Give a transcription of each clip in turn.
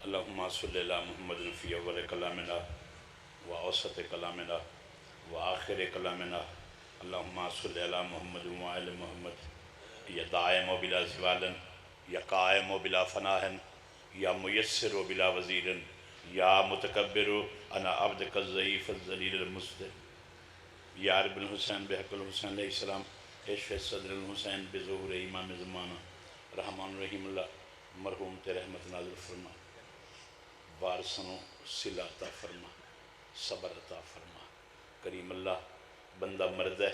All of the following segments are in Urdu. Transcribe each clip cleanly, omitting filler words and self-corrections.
اللہم صلی علی محمد فی اول کلامنا و اوسط کلامنا و آخر کلامنا اللہم صلی علی محمد و آل محمد یا دائم و بلا زوال یا قائم و بلا فناہ یا میسر و بلا وزیر یا متکبر انا عبدک الضعیف الذلیل المستضعف یا رب الحسین بحق الحسین علیہ السلام اشف صدر الحسین بظہور امام زمانہ رحمان رحیم اللہ مرحوم تے رحمت نازل فرما، وارثنوں صلہ عطا فرما، صبر عطا فرما۔ کریم اللہ بندہ مرد ہے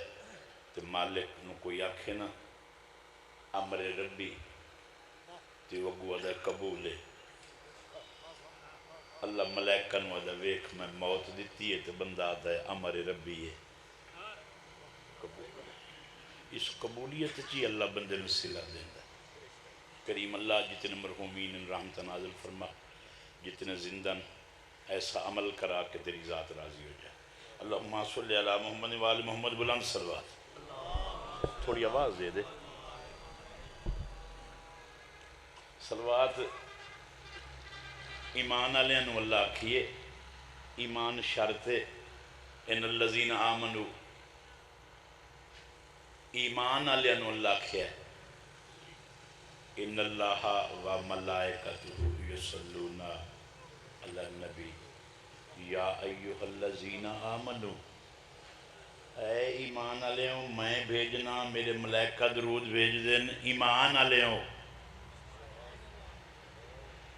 تے مالک نو کوئی آکھے نا امر ربی تے وگو ادا قبول ہے۔ اللہ ملائکہ نو ادا ویکھ میں موت دیتی ہے تے بندہ ادا امر ربی ہے، قبول۔ اس قبولیت چی اللہ بندے میں صلہ دیندہ۔ کریم اللہ جتنے مرحومین رحمت نازل فرما، جتنے زندہ ایسا عمل کرا کہ تیری ذات راضی ہو جائے۔ اللہم صلی علی محمد و آل محمد بلند صلوات، تھوڑی آواز دے دے۔ صلوات ایمان علیہ نو اللہ کیے، ایمان شرط ہے۔ ان الذین آمنوا، ایمان علیہ نو اللہ کیا ہے۔ ان اللہ و ملائکتہ یصلون علی النبی یا ایہا الذین آمنوا، اے ایمان علیہ ہوں میں بھیجنا، میرے ملائکہ درود بھیج دین ایمان علیہ ہوں۔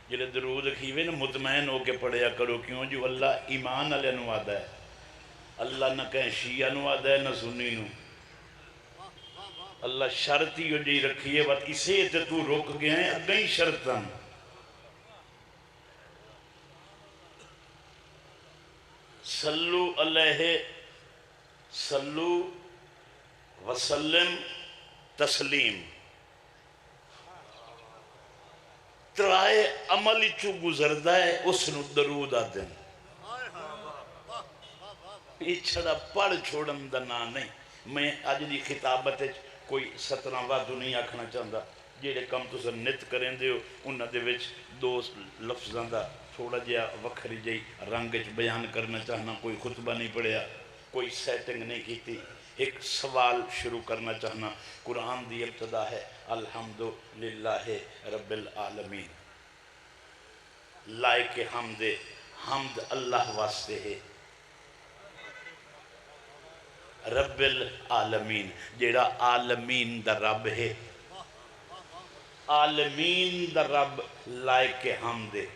جلے درود کھیوے نا مطمئن ہو کے پڑھیا کرو، کیوں جو اللہ ایمان علیہ نو آدھا ہے۔ اللہ نہ کہیں شیعہ نو آدھا ہے نہ سنی نو۔ اللہ شرطی ہو جی رکھیے وقت اسے تے تو رک گئے ہیں اگئی شرطاں۔ صلو علیہ صلو وسلم تسلیم، ترائے عمل چو گزردہ ہے اس نو درود آدھیں۔ یہ چھڑا پڑھ چھوڑن دنا نہیں۔ میں آج دی خطابت کوئی 17 وعدو نہیں آکھنا چاہتا، جیڑے کم تو سر نت کریں دے ہو انہاں دے وچ دو لفظاں دا تھوڑا جہا وکھری جائی رنگ بیان کرنا چاہنا، کوئی خطبہ نہیں پڑھیا، کوئی سیٹنگ نہیں کیتی۔ ایک سوال شروع کرنا چاہنا۔ قرآن دی ابتدا ہے الحمدللہ رب العالمین، لائق حمد، حمد اللہ واسطے ہے رب العالمین، جیڑا عالمین دا رب ہے، عالمین دا رب لائق حمد ہے۔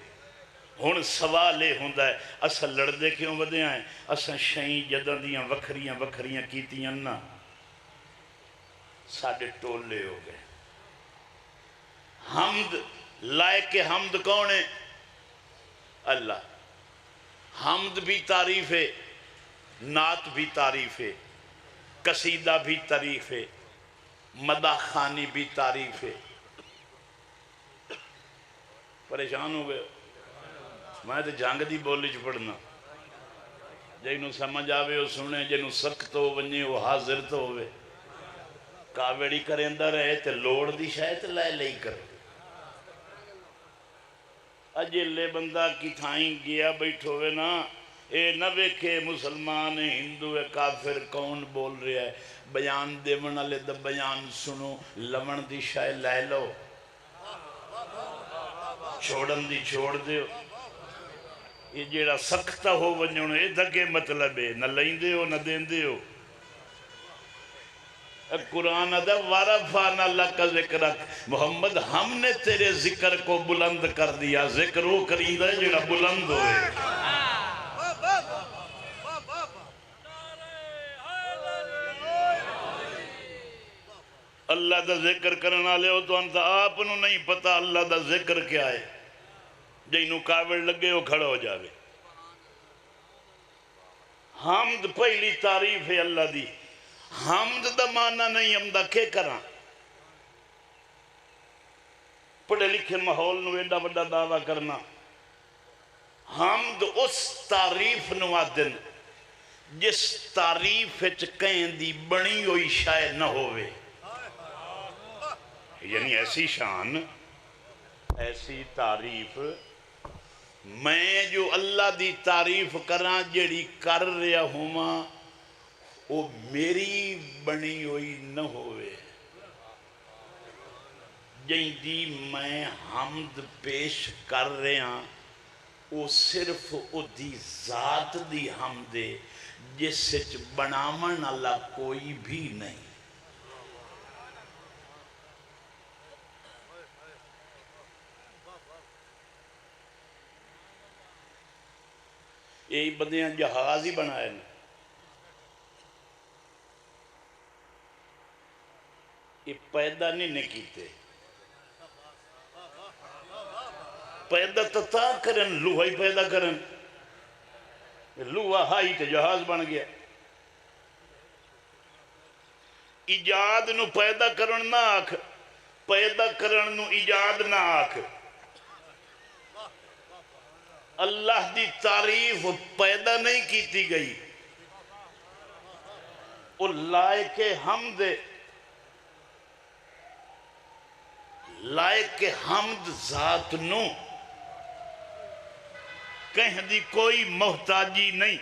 ہن سوال یہ ہوندہ ہے اسا لڑدے کیوں ودے آئیں؟ اسا شئیں جدہ دیاں وکھریاں وکھریاں کیتیاں نا ساڑھے ٹولے ہو گئے۔ حمد لائق حمد کون ہے؟ اللہ۔ حمد بھی تعریف ہے، نعت بھی تعریف ہے، قصیدہ بھی تعریف ہے، مدح خانی بھی تعریف ہے۔ پریشان ہو گئے؟ میں تو جنگ دی بولی چ پڑھنا، جنہوں سمجھ آوے وہ سنے، جنہوں سخت ہو ونجے وہ حاضر تو ہوئے۔ کاوڑی کریں دا رہے تے لوڑ دی شاید لائے لئی کر۔ اجلے بندہ کی تھائیں گیا بیٹھوے نا، اے نہ ویکھے مسلمان ہندو ہے کافر کون بول رہا ہے، بیان دے من علی دا بیان سنو، لمن دی شاید لائے لو، چھوڑن دی چھوڑ دیو۔ یہ جیڑا سختہ ہو ونجھونا یہ دھگے مطلب ہے، نہ لائیں دے ہو نہ دین دے ہو۔ قرآن دا وَرَفَعْنَا لَكَ ذِكْرَكَ، محمد ہم نے تیرے ذکر کو بلند کر دیا۔ ذکر وہ کریندہ ہے جیڑا بلند ہوئے۔ اللہ دا ذکر کرنا لے ہو تو انتا آپ نو نہیں پتا اللہ دا ذکر کیا ہے، جنہوں کاوڑ لگے ہو کھڑا ہو جاوے۔ حمد پہلی تعریف ہے اللہ دی۔ حمد دا معنی نہیں حمدہ کے کرا، پڑھے لکھے محول نو ایڈا بڑا دعویٰ کرنا۔ حمد اس تعریف نو آدن جس تعریف کہیں دی بڑی ہوئی شاید نہ ہوئے، یعنی ایسی شان ایسی تعریف میں جو اللہ دی تعریف کراں جیڑی کر رہا ہوں وہ میری بنی ہوئی نہ ہوئے، جہیں دی میں حمد پیش کر رہا وہ صرف او دی ذات دی حمد ہے جس سچ بنامن اللہ کوئی بھی نہیں۔ یہی بندیاں جہاز ہی بنائے نا، یہ پیدا نہیں کیتے، پیدا تا کرن لوہا ہی پیدا کرن، لوہا ہائی تے جہاز بن گیا۔ ایجاد نو پیدا کرن نہ آکھ، پیدا کرن نو ایجاد نہ آکھ۔ اللہ دی تعریف پیدا نہیں کیتی گئی، وہ لائق حمد، لائق حمد ذات نو کہیں دی کوئی محتاجی نہیں۔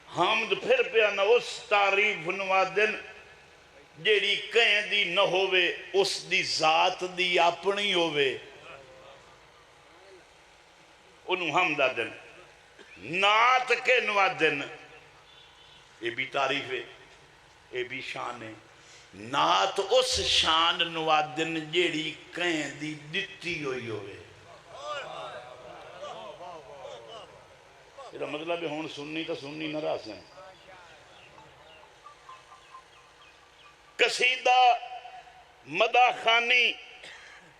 حمد پھر پیا نہ اس تعریف نوادن جیڑی کہیں دی نہ ہوئے، اس دی ذات دی اپنی ہوئے، انہوں حمد آدن۔ نعت کے نوادن، یہ بھی تعریف ہے، یہ بھی شان ہے۔ نعت اس شان نوادن جیڑی کہیں دی دتی ہوئی ہوئے۔ یہ مطلب ہے ہون سننی تو سننی نہ رہا سن۔ قصیدہ مداخانی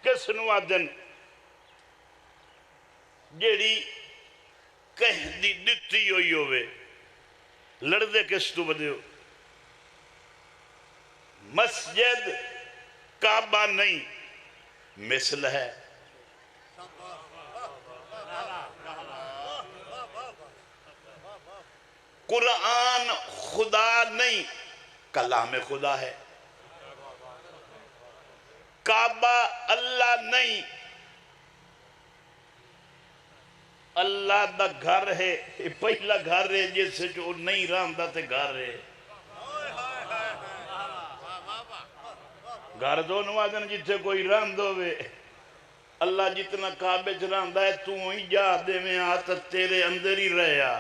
کس نوادن جیڑی کہیں دی دتی ہوئی ہوئے، لڑدے کس تو بدے ہو۔ مسجد کعبہ نہیں مثل ہے، قرآن خدا نہیں کلام خدا ہے، کعبہ اللہ نہیں اللہ دا گھر ہے، یہ پہلا گھر ہے جس سے جو نہیں رہندا تے گھر ہے۔ گھر دو نوازن جتھے کوئی رہند ہوئے، اللہ جتنا کعبے چ رہندا ہے تو ہی جا دے میں آتا تیرے اندر ہی رہیا،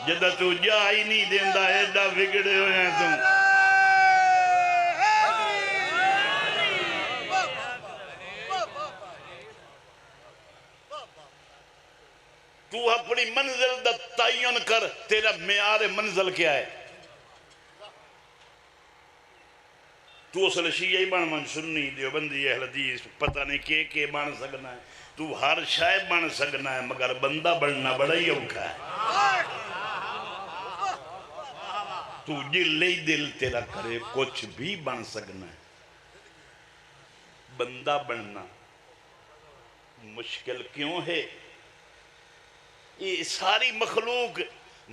جدہ تو جا ہی نہیں دیندہ ایڈا بگڑے ہوئے ہیں تم۔ تو اپنی منزل دا تعین کر، تیرا معیار منزل کیا ہے؟ تو اصل شیعہ بن سنی دیوبندی اہل حدیث پتہ نہیں کہ بن سکنا ہے، تو ہر شے بن سکنا ہے، مگر بندہ بننا بڑا ہی اوکھا ہے۔ تو دل ہی دل تیرا کرے کچھ بھی بن سکنا ہے، بندہ بننا مشکل کیوں ہے؟ یہ ساری مخلوق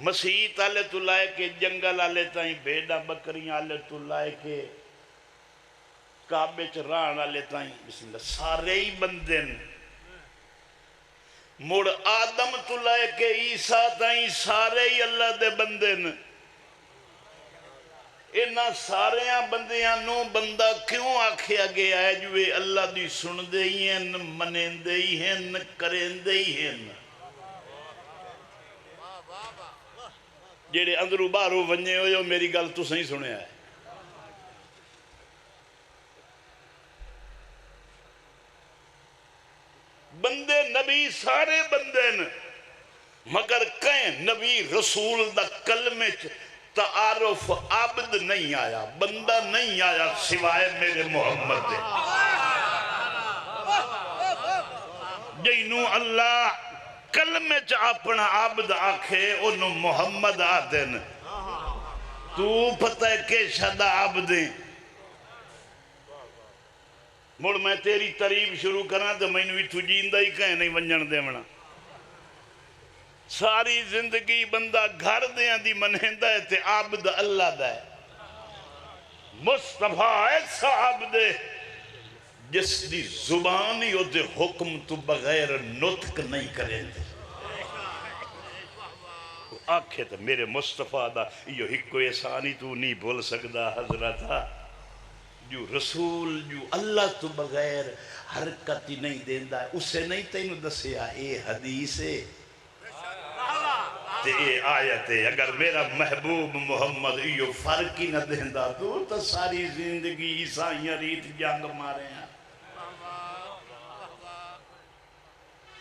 مسیحیت آلے تو لائے کے جنگل آلے تائیں بیڑا بکریاں آلے تو لائے کے کعبے چران آلے تائیں بسم اللہ سارے ہی بندن، مڑ آدم تو لائے کے عیسیٰ تائیں سارے ہی اللہ دے بندن۔ انہاں ساریاں بندیاں نو بندہ کیوں آکھیا گیا ہے جو اللہ دی سن دے ہی ہیں، منین دے ہی ہیں، کرین دے ہی ہیں، جیڑے اندرو باہرو ونجے ہوئے ہو میری گل تو صحیح سنے آئے۔ بندے نبی سارے بندے مگر کہیں نبی رسول دا کلمے تعارف عبد نہیں آیا، بندہ نہیں آیا سوائے میرے محمد دے، جنہوں اللہ کلمے اپنا عبد آکھے انہوں محمد آدن۔ تو پتہ ہے کہ شدہ عبدیں مڑ میں تیری تعریف شروع کرنا تو میں نے تو جیندہ ہی کہیں نہیں ونجن دے منا۔ ساری زندگی بندہ گھر دیاں دی منہندہ ہے تے عبد اللہ دا ہے، مصطفیٰ ایسا عبد ہے جس دی زبان ہی دے حکم تو بغیر نطق نہیں کریں دے آکھے تو میرے مصطفیٰ دا یہ ہکو احسانی تو نہیں بول سکدا حضرت جو رسول جو اللہ تو بغیر حرکت ہی نہیں دیندہ ہے اسے نہیں تینو دسیا اے حدیث ہے تے اے آیت ہے اگر میرا محبوب محمد یہ فرق ہی نہ دیندہ تو ساری زندگی عیسائیاں ریت جنگ مارے ہیں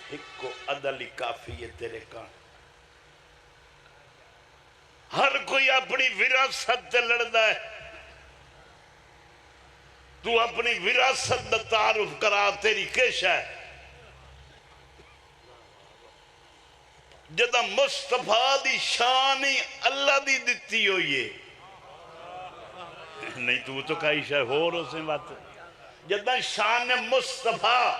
ایک کو عدل کافی ہے تیرے کان ہر کوئی اپنی وراثت تے لڑدا ہے تو اپنی وراثت دا تعارف کرا تیری کیش ہے جدہ مصطفیٰ دی شانی اللہ دی دیتی ہوئی ہے نہیں تو کئی شاہ ہو رو سے بات جدہ شان مصطفیٰ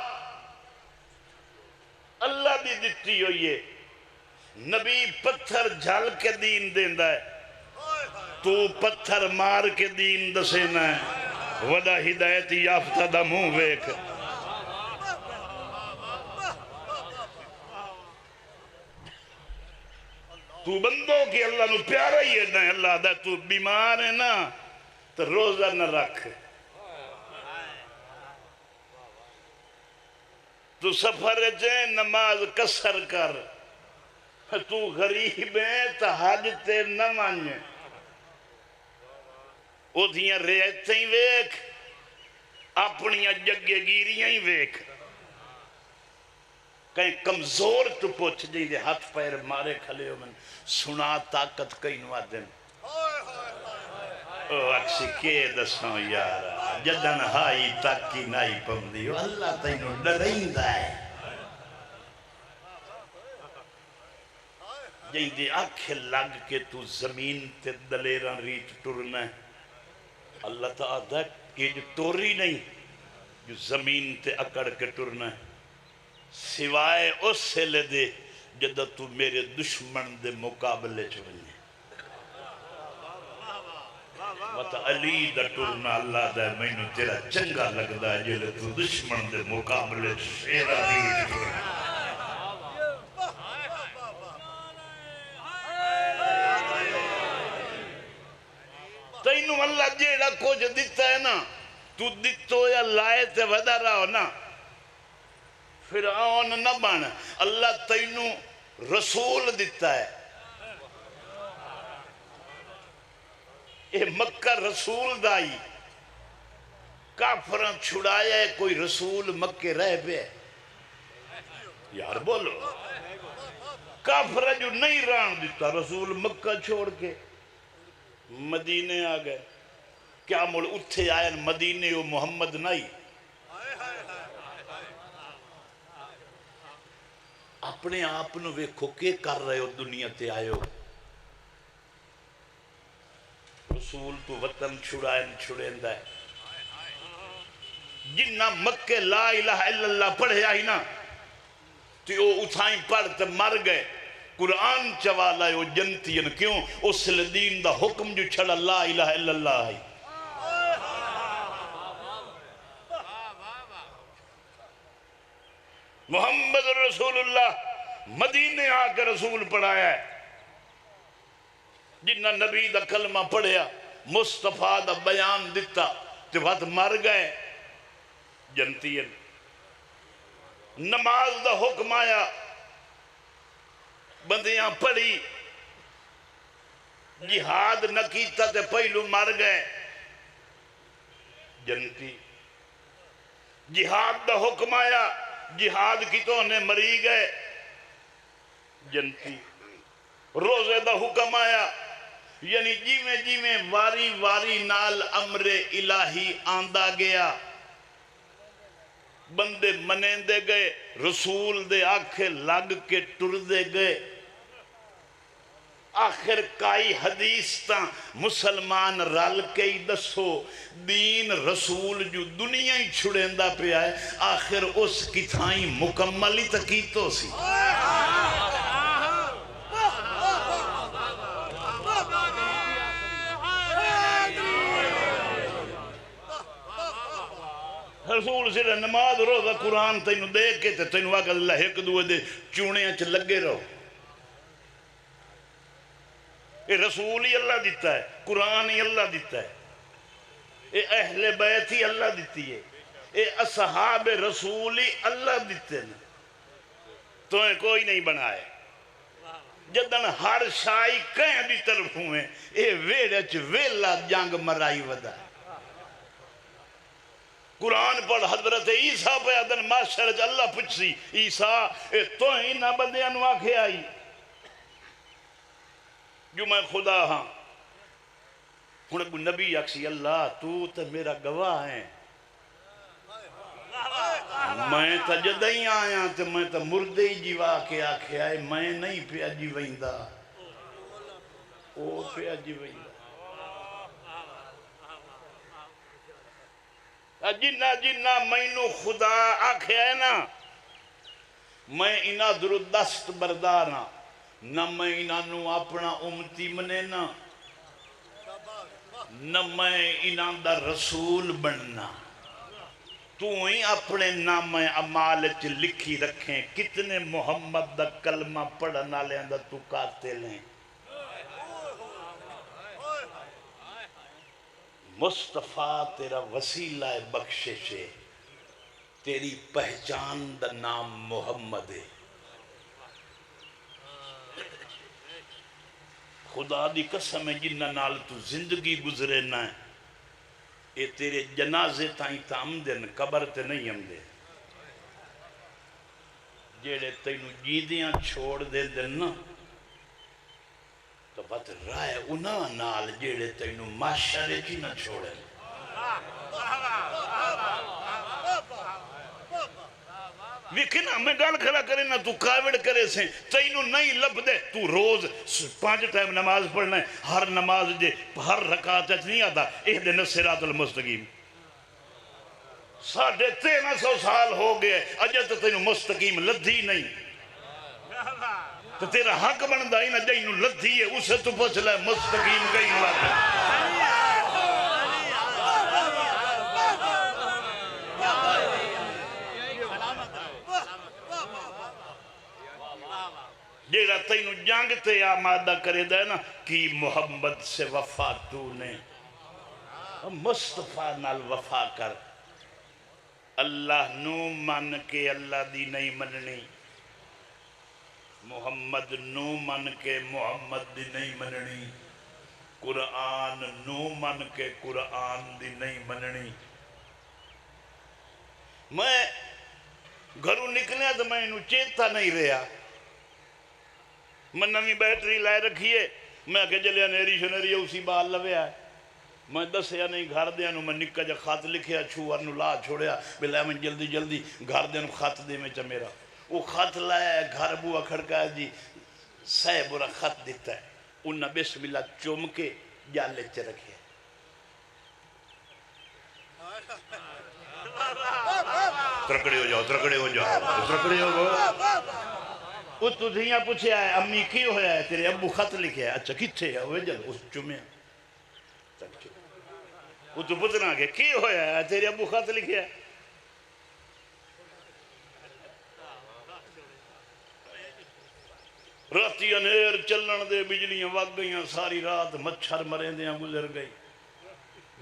اللہ دی دیتی ہوئی ہے نبی پتھر جھل کے دین دیندہ ہے تو پتھر مار کے دین دسینا ہے وڈا ہدایت یافتہ دا منہ ویک تو بندوں کی اللہ نو پیارا ہی ہے نا اللہ دا تو بیمار ہے نا تو روزہ نہ رکھ تو سفر جائے نماز کسر کر تو غریب ہے تو حج تے نہ مانے او دیاں ریتیں ہی ویک اپنیاں جگے گیریاں ہی ویک کہیں کمزور تو پوچھ جائیں دے ہاتھ پیر مارے کھلے ہو من سنا طاقت کئی نوا دن او اکسی کے دسوں یارا جدن ہائی تاکی نائی پمدی اللہ تینو ڈرائندہ ہے جائیں دے آنکھیں لگ کے تو زمین تے دلیران ریت ٹرنا ہے اللہ تعالیٰ کہ جو ٹوری نہیں جو زمین تے اکڑ کے ٹرنا ہے سوائے اس سے لے دے جدہ تو میرے دشمن دے مقابلے چھوڑنے وطا علی دا ٹرنا اللہ دا میں نو تیرا چنگا لگدا ہے جلے تو دشمن دے مقابلے شیرہ دی ٹرنا تینو اللہ جیڑا کچھ دیتا ہے نا تو دیتو یا لائے تے ودا رہا ہو نا فرعون نہ بن اللہ تینو رسول دیتا ہے اے مکہ رسول دائی کافران چھڑایا ہے کوئی رسول مکہ رہ پہ یار بولو کافران جو نہیں ران دیتا رسول مکہ چھوڑ کے مدینے آ گئے کیا مڑ اتھے آئے مدینے و محمد نہیں اپنے آپ نو ویکھو کے کر رہے ہو دنیا تے آئے ہو رسول تو وطن چھڑین دا ہے جنہ مکہ لا الہ الا اللہ پڑھے آئی نا تو وہ اتھائیں پڑھتے مر گئے قرآن چوالا ہے وہ جنتین کیوں اس دین دا حکم جو چھڑا لا الہ الا اللہ ہے محمد رسول اللہ مدینے آ کے رسول پڑھایا ہے جنہ نبی دا کلمہ پڑھیا مصطفیٰ دا بیان دیتا تو وقت مر گئے جنتین نماز دا حکم آیا بندیاں پڑھی جہاد نہ کیتا تے پہلو مر گئے جنتی جہاد دا حکم آیا جہاد کی تو انہیں مری گئے جنتی روزے دا حکم آیا یعنی جیویں واری واری نال امر الہی آندہ گیا بندے منیندے گئے رسول دے آنکھیں لگ کے ٹر دے گئے آخر کائی حدیث تاں مسلمان رل کے ہی دسو دین رسول جو دنیا ہی چھڑیندہ پہ آئے آخر اس کی تھائیں مکمل ہی تکیتو سی رسول رسول سے نماز روزہ قرآن تینوں دے کے تینوں آگا اللہ ایک دوے دے چونیاں چ لگے رہو. یہ رسول ہی اللہ دیتا ہے, قرآن ہی اللہ دیتا ہے, یہ اہل بیت ہی اللہ دیتی ہے, یہ اصحاب رسول ہی اللہ دیتے ہیں. تو کوئی نہیں بنائے جدن ہر شائی کہیں بھی طرف ہوئے اے ویڑچ ویلا جنگ مرائی ودا. قرآن پڑھ حضرت عیسیٰ پہ ادن معاشر اللہ پچھسی عیسیٰ اے تو ہی نہ بندیاں نو آکھے آئی جو میں خدا ہاں. ہن ابو نبی اکسی اللہ تو میرا گواہ ہے, میں تا جدائیں آیا تے میں تا مردے جیوا کے آکھے آئے میں نہیں پیا جی ویندہ او پیا جی ویندہ. جنہ جنہ مینو خدا آکھے آئے نا میں انہ درو دست بردارا نہ میں انہ نو اپنا امتی منے نہ میں انہ دا رسول بننا. تو ہی اپنے نام اعمال چ لکھی رکھیں کتنے محمد دا کلمہ پڑھنا لیں دا تو قاتل ہیں. مصطفیٰ تیرا وسیلہ بخشش ہے, تیری پہچان دا نام محمد ہے. خدا دی قسم ہے جنہ نال تو زندگی گزرے نہ ہے اے تیرے جنازے تائیں تا آمدن قبر تے نہیں آمدے. جیڑے تینوں جیدیاں چھوڑ دے دن نا تو بات رائے انہاں نال جیڑے تینوں معاشرے کی نہ چھوڑے. ویکھنا میں گال کھلا کرے نا تو کاوڑ کرے سے تینوں نہیں لب دے. تو روز 5 ٹائم نماز پڑھنا ہے, ہر نماز جے ہر رکعت نہیں آتا اہدنا الصراط المستقیم. 1350 سال ہو گئے اجے تو تینوں مستقیم لدھی نہیں. تو تیرا حق بندہ ہی نہ جائنوں لدھی ہے اسے تو پوچھ لے مستقیم کہیں لدھی. جیڑا تینوں جنگ تے آمادہ کرے دے نا کی محمد سے وفا تو نے مصطفیٰ نال وفا کر. اللہ نو من کے اللہ دی نہیں مننی, محمد نو من کے محمد دی نہیں مننی, قرآن نو من کے قرآن دی نہیں مننی. میں گھروں نکلے تو میں انہوں چیتا نہیں رہا. میں نمی بیٹری لائے رکھیے میں کہ جلیا نیری شنری اسی بال لویا ہے. میں دسیا نہیں گھر دیا نو میں نکا جا خط لکھیا چھوار نو لا چھوڑیا بلے میں جلدی جلدی گھر دیا نو خط دے میں چا میرا وہ خط لائے گھر بوا کھڑکا ہے جی سہ برا خط دیتا ہے انہا بسم اللہ چوم کے جالے چ رکھے. ترکڑے ہو جاؤ ترکڑے ہو جاؤ ترکڑے ہو جاؤ. وہ تو دھیاں پوچھے آئے امی کیوں ہویا ہے تیرے ابو خط لکھے ہے. اچھا کتھے ہے وہ جل اس چومے وہ تو پتنا کہ کیوں ہویا ہے تیرے ابو خط لکھے ہے. راتی انیر چلن دے بجلیاں وگ گئیاں ساری رات مچھر مرین دیاں گزر گئی.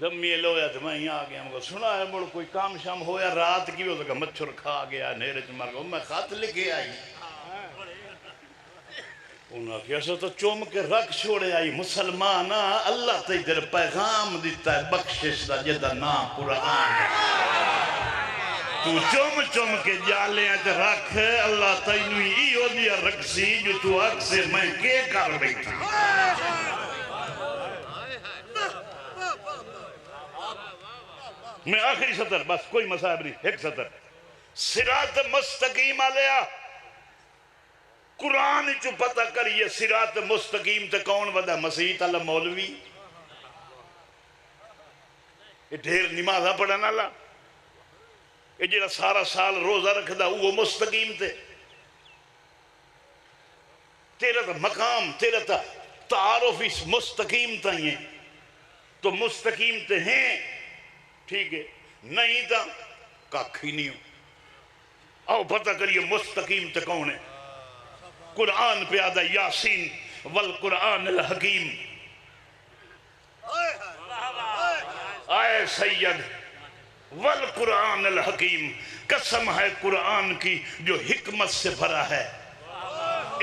دمی لویا تو میں ہی آ گیا مگر سنا ہے مڑ کوئی کام شام ہویا رات کی ہو سکا مچھر کھا گیا نیرے چ مر گیا میں خط لکھے آئی. انہاں کہ ایسا تو چوم کے رکھ چھوڑے آئی مسلمان اللہ تیجر پیغام دیتا ہے بخشش دا جدہ نام قرآن ہے. تو چوم چوم کے جالے ہیں رکھ اللہ تینوی ایو دیا رکھسی جو تو حق سے میں کے کر بیٹھا. میں آخری سطر بس کوئی مصائب نہیں ایک سطر صراط مستقیم آلیا قرآن چو پتہ کریے صراط مستقیم تے کون ودا مسیح تعالی مولوی یہ ڈھیر نمازہ پڑھنا اللہ یہ جیڑا سارا سال روزہ رکھ دا وہ مستقیم تے تیرا تا مقام تیرا تا تعارف اس مستقیم تا ہی ہیں تو مستقیم تے ہیں ٹھیک ہے نہیں تا کاکھی نہیں ہو. آؤ پتہ کریے مستقیم تے کون ہے. قرآن پہ آدھا یاسین والقرآن الحکیم. آئے سید والقرآن الحکیم، قسم ہے قرآن کی جو حکمت سے بھرا ہے.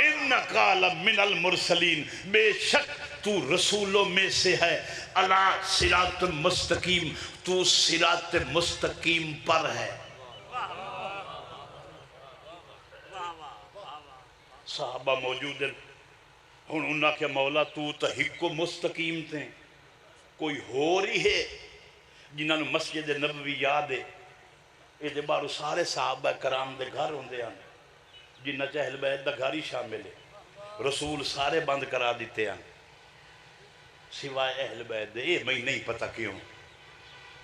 انکا لمن المرسلین، بے شک تو رسولوں میں سے ہے. علی صراط مستقیم، تو صراط مستقیم پر ہے. صحابہ موجود ہیں. ہن انہاں کہ مولا تو تا ہکو مستقیم تھے، کوئی ہو رہی ہے جنہاں نے مسجد نبوی یاد ہے. یہ دے بارو سارے صحابہ کرام دے گھر ہوندے ہیں جنہ چہل بیت دا گھر ہی شامل ہے. رسول سارے بند کرا دیتے ہیں سوائے اہل بیت دے. یہ میں نہیں پتہ کیوں.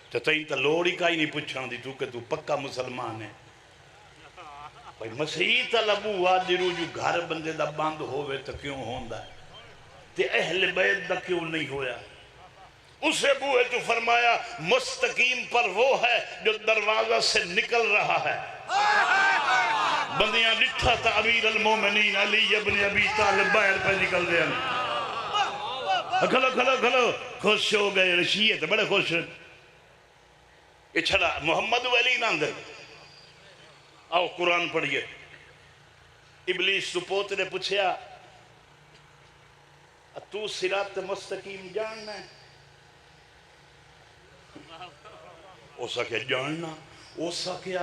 تو تین تا لوڑی کا ہی نہیں پوچھان دی تو کہ تو پکا مسلمان ہے. بھئی مسیح تا لبو آدھرو جو گھر بندے دا بند ہوئے تو کیوں ہوندہ ہے تے اہل بیت دا کیوں نہیں ہویا. اسے بوئے تو فرمایا مستقیم پر وہ ہے جو دروازہ سے نکل رہا ہے. بندیاں لٹھا تا امیر المومنین علی ابن ابی طالب باہر پہ نکل دے ہیں. کھلو کھلو کھلو خوش ہو گئے. شیعہ بڑے خوش ہیں. یہ چھڑا محمد ولی ناندر. آؤ قرآن پڑھئے. ابلیس تو پوترے پوچھیا تو صراط مستقیم جاننا ہے؟ او سکے جاننا، او سکے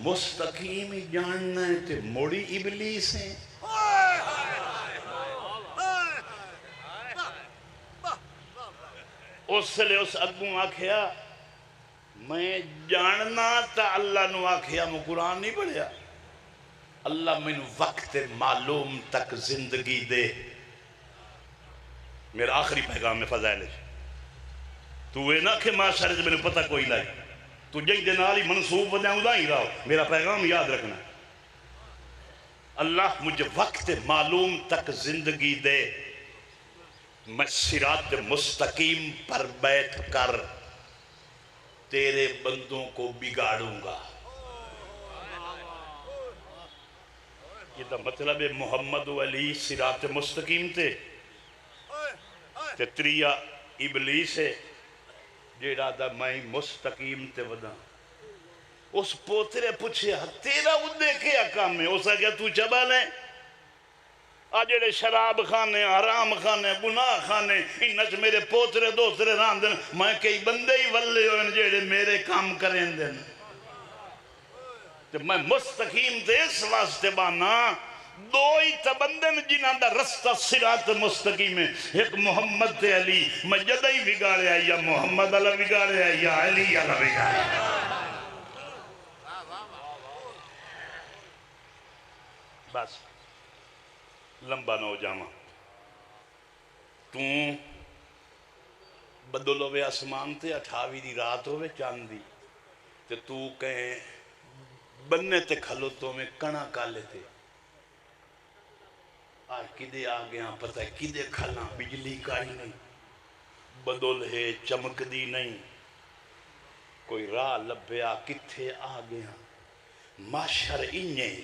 مستقیم ہی جاننا ہے تے موڑی ابلیس ہیں. اس سے لے اس اگوں آکھیا میں جاننا تا اللہ نو آکھیا میں قرآن نہیں پڑھیا. اللہ من وقت معلوم تک زندگی دے. میرا آخری پیغام میں فضائل ہے. تو اے نہ کہ معاشرے سے میں نے پتہ کوئی لائی تو جنگ دنالی منصوب بداؤں دا ہی رہو. میرا پیغام یاد رکھنا. اللہ مجھے وقت معلوم تک زندگی دے، میں صراط مستقیم پر بیٹھ کر تیرے بندوں کو بگاڑوں گا. یہ دا مطلب ہے محمد و علی صراط مستقیم تھے تے تریا ابلیس ہے جیڑا دا میں مستقیم تے ودا. اس پوترے پوچھے تیرا ادھے کیا کام ہے؟ اسا کیا تو چبا لیں آجڑے شراب خانے حرام خانے گناہ خانے انچ میرے پوترے دوسرے ران دن میں کئی بندے ہی ولے ہوئے جیڑے میرے کام کریں دن. میں مستقیم تے اس واسطے بانا دو ہی تبندن جنہاں دا رستہ صراط مستقیم ہے. ایک محمد تے علی. میں جدہ ہی بگاڑیا یا محمد علی بگاڑیا یا علی علی بگاڑیا. بس لمبا نہ ہو جاما. تو بدل ہوئے آسمان تے 28 دی رات ہوئے چاندی تے تو کہیں بننے تے کھلو تو میں کنا کالے تے آج کدے آگیا پتہ ہے کدے کھلا. بجلی کا ہی نہیں، بدل ہے چمک دی نہیں، کوئی راہ لبیا کتھے آگیا. معاشر انہیں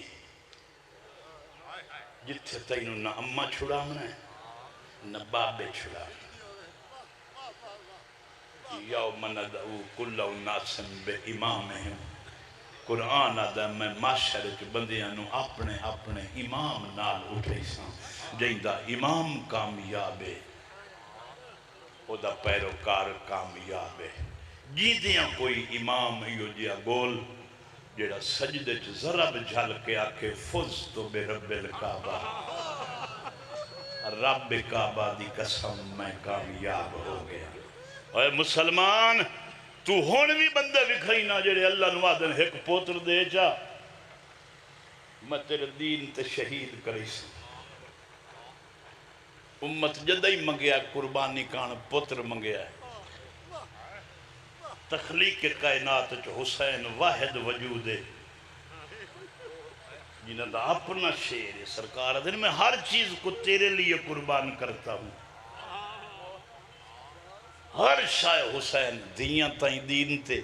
جتھے تینوں نہ اممہ چھڑامنا ہے نہ بابے چھڑامنا. یوم ندعو کل اناس بامامہم. قرآن آدھا میں معاشر چ بندیاں نو اپنے اپنے امام نال اٹھے ساں. جیندہ امام کامیاب ہے او دا پیروکار کامیاب ہے. جیندیاں کوئی امام ایو جیا گول جیڑا سجدے چ ضرب جھل کے آکے فزتو بے رب الکعبہ، رب کعبہ دی قسم میں کامیاب ہو گیا. اے مسلمان تو ہون بھی بندے بکھائی نہ جڑے اللہ نوادن ایک پوتر دے جا میں تیرے دین تے شہید کریس. امت جدہ ہی منگیا قربانی کان پوتر منگیا ہے. تخلیق کائنات چو حسین واحد وجود ہے جنہاں دا اپنا شیر ہے. سرکار دن میں ہر چیز کو تیرے لیے قربان کرتا ہوں. ہر شاہ حسین دیاں تائیں دین تے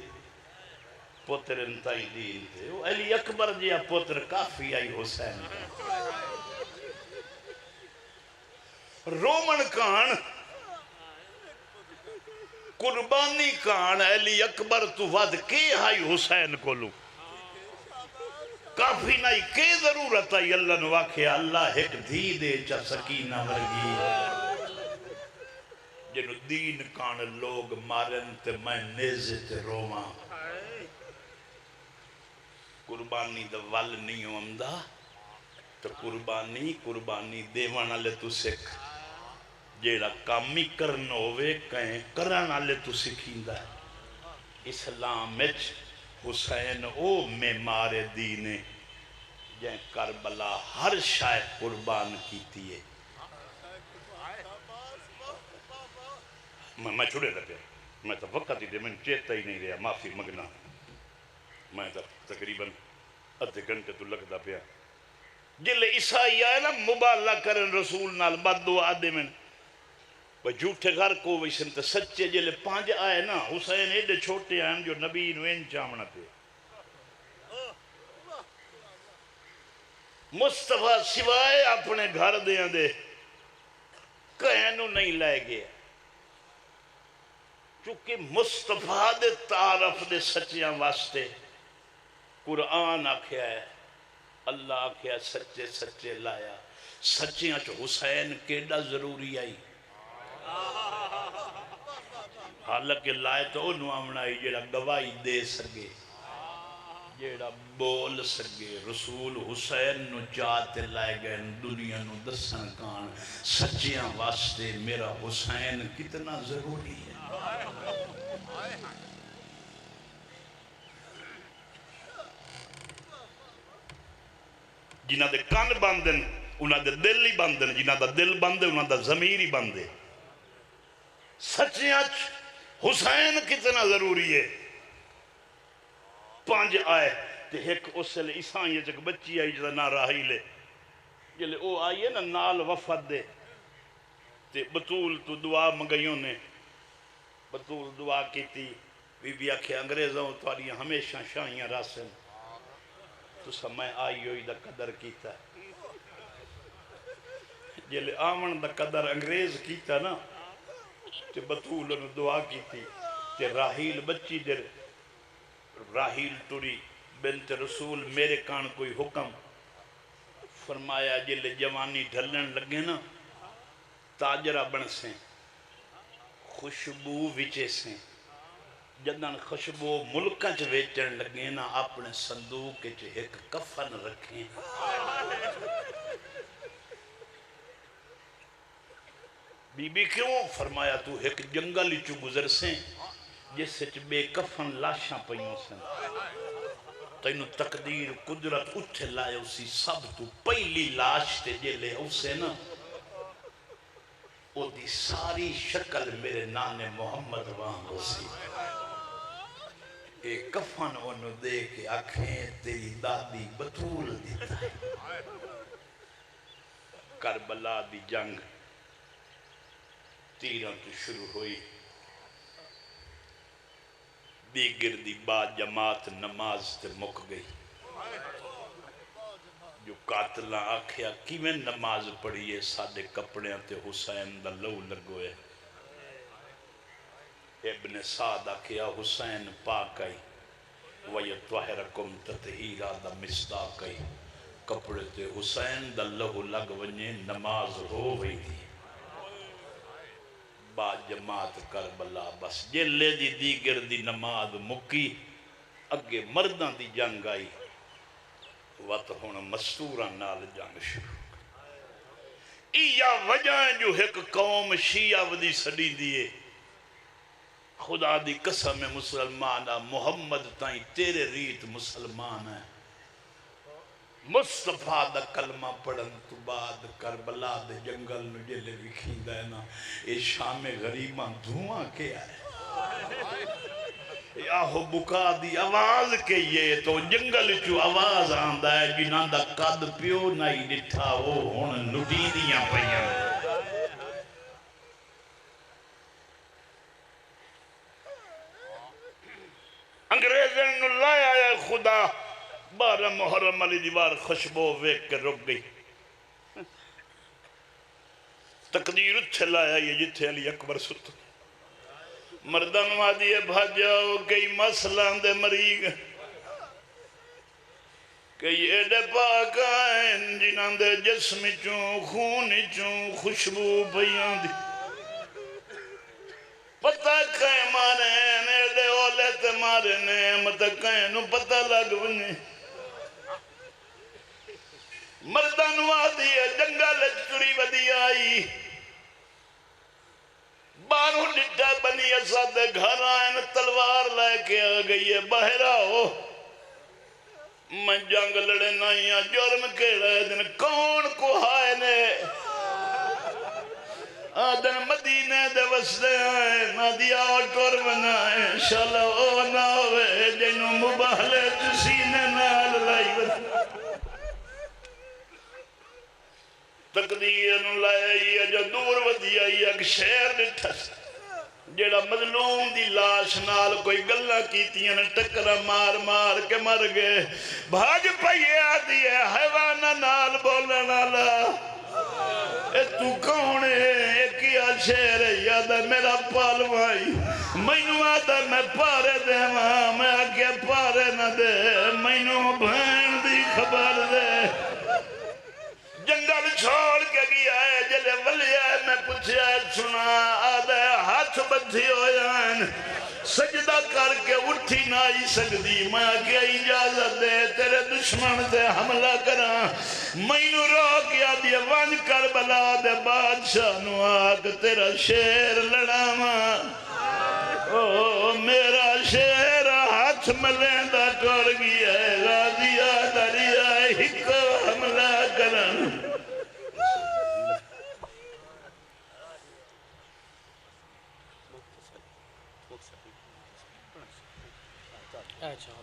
پتر انتائی دین تھے علی اکبر جیا پتر کافی آئی حسین رومن کان قربانی کان علی اکبر تو ود کے آئی حسین کو لوں کافی نہیں کے ضرورت ہے اللہ نے واقعہ اللہ ایک دھی دے چا سکینہ ورگی جنو دین کان لوگ مارن تے میں نیزے تے روما قربانی دا ول نہیں ہوندہ تو قربانی دیوانا لے تو سکھ جیڑا کامی کرن ہوئے کہیں کرانا لے تو سکھیندہ ہے اسلام اچ حسین او میں مارے دینے جائیں کربلا ہر شاید قربان کیتی ہے میں چھوڑے رہ پیا میں تو وقت ہی دے میں چیتا ہی نہیں رہا معافی مگنا میں تو تقریباً ادھے گھنٹے تو لگتا پیا جلے عیسائی آئے نا مبالغہ کرن رسول نال بد دعا دے میں وہ جھوٹے گھر کو ویسن تے سچے جلے پانچ آئے نا حسین ایڈے چھوٹے آئے جو نبی نوین چامنا پہ مصطفیٰ سوائے اپنے گھر دے دے کہنو نہیں لائے گیا چونکہ مصطفیٰ دے تعارف دے سچیاں واسطے قرآن آکھیا ہے اللہ آکھیا سچے سچے لایا سچیاں چو حسین کیڑا ضروری آئی حالانکہ لائے تو انہوں آمنائی جیڑا گواہی دے سکے جیڑا بول سکے رسول حسین نو چاہتے لائے گئے دنیا نو دسن کان سچیاں واسطے میرا حسین کتنا ضروری ہے جنہ دے کان باندن انہ دے دل ہی باندن جنہ دا دل باندے انہ دا ضمیر ہی باندے سچیاں حسین کتنا ضروری ہے پانچ آئے تے ایک اس لئے عیسائیں جک بچی آئی جدا نا راہی لے جلے او آئیے نا نال وفد دے تے بطول تو دعا منگئیوں نے بطول دعا کی تھی بی بی آکھے انگریزوں تواری ہمیشہ شاہیاں راسن تو سمیں آئی ہوئی دا قدر کیتا جلے آمن دا قدر انگریز کیتا نا تے بطول نے دعا کی تھی تے راہیل بچی در راہیل ٹوری بنت رسول میرے کان کوئی حکم فرمایا جلے جوانی ڈھلن لگے نا تاجرہ بن سے خوشبو وچے سے جدن خوشبو ملکہ چ ویچن لگے نا اپنے صندوق کے چ ایک کفن رکھیں بی بی کیوں فرمایا تو ایک جنگل چو گزر سے جس سے بے کفن لاشاں پہیوں سے تینو تقدیر قدرت اٹھے لائے اسی سب تو پہلی لاش تے جلے اسے نا او دی ساری شکل میرے نانے محمد وہاں اسی ایک کفن انہوں دے کے آنکھیں تیری دادی بطول دیتا ہے کربلا دی جنگ تیرہ تو شروع ہوئی دیگر دی بعد جماعت نماز تے مک گئی جو قاتلہ آکھیا کیویں نماز پڑھیے سادے کپڑیاں تے حسین دا لو لگوئے ابن سعد آکھیا حسین پاک آئی وَيَتْوَحِرَكُمْ تَتْحِيرَا دا مصداق آئی کپڑے تے حسین دا لو لگ ونجے نماز ہو گئی تھی با جماعت کربلا بس جلے دی دیگر دی نماز مکی اگے مردان دی جنگ آئی وقت ہونا مستورہ نال جنگ شروع ایا وجہ جو ایک قوم شیعہ ودی سڑی دیئے خدا دی قسم مسلمانہ محمد تائیں تیرے ریت مسلمان ہے مصطفیٰ دا کلمہ پڑھن تو بعد کربلا دے جنگل نو جلے وکھیں دے نا اے شام غریباں دھواں کیا ہے آہو بکا دی آواز کے یہ تو جنگل چو آواز آندہ ہے جنہاں دا قد پیو نہیں ڈٹھا وہ ہون لٹی دیاں پہیاں انگریزن نو لائے خدا 12 محرم علی دیوار خوشبو ویک کے رک گئی تقدیر اتھے لایا یہ جتھے علی اکبر ست مردان وادی بھاجاؤ کئی مسئلہ دے مریگ کئی ایڈے پاک آئین جنہاں دے جسم چوں خون چوں خوشبو پیاں دی پتہ کہیں مارے ایڈے اولے تے مارے نعمت کہیں نو پتہ لگ بنے مردان وادی جنگل چڑی ودی آئی باروں ڈٹا بنی اسد گھر آئین تلوار لے کے آ گئی ہے باہر آؤ میں جنگ لڑے نائیاں جرم کے رہے دن کون کو ہائے نے آدن مدینے دے وسدے آئے نادیا ٹور بنائے انشاءاللہ او نہ ہوئے جنہوں مباہلے جسینے نال لائی بنا تقدیر نو لائے جو دور ودی آئی ایک شہر ڈٹھا جیڑا مظلوم دی لاش نال کوئی گلہ کیتیاں ٹکرہ مار مار کے مر گئے بھاج پہیے آدھی ہے حیوانہ نال بولنا لا اے تو کون ہے ایک کیا شہر ہے یادہ میرا پالوائی مینو آدھا میں پارے دے ماں میں آگے پارے نہ دے مینو بھین دی خبر دے جنگل چھوڑ کے گیا ہے جلے ولی ہے میں پوچھا سنا آدھے ہاتھ بدھی ہو جائیں سجدہ کر کے اٹھی نہ آئی سکتی میں آگے اجازت دے تیرے دشمن دے حملہ کرا مینو روک یا دیا وان کربلا دے بادشاہ نو آگ تیرا شیر لڑاما او میرا شیر ہاتھ ملیندہ ٹور گیا ہے غازیہ دریا ہکو حملہ کرن اچھا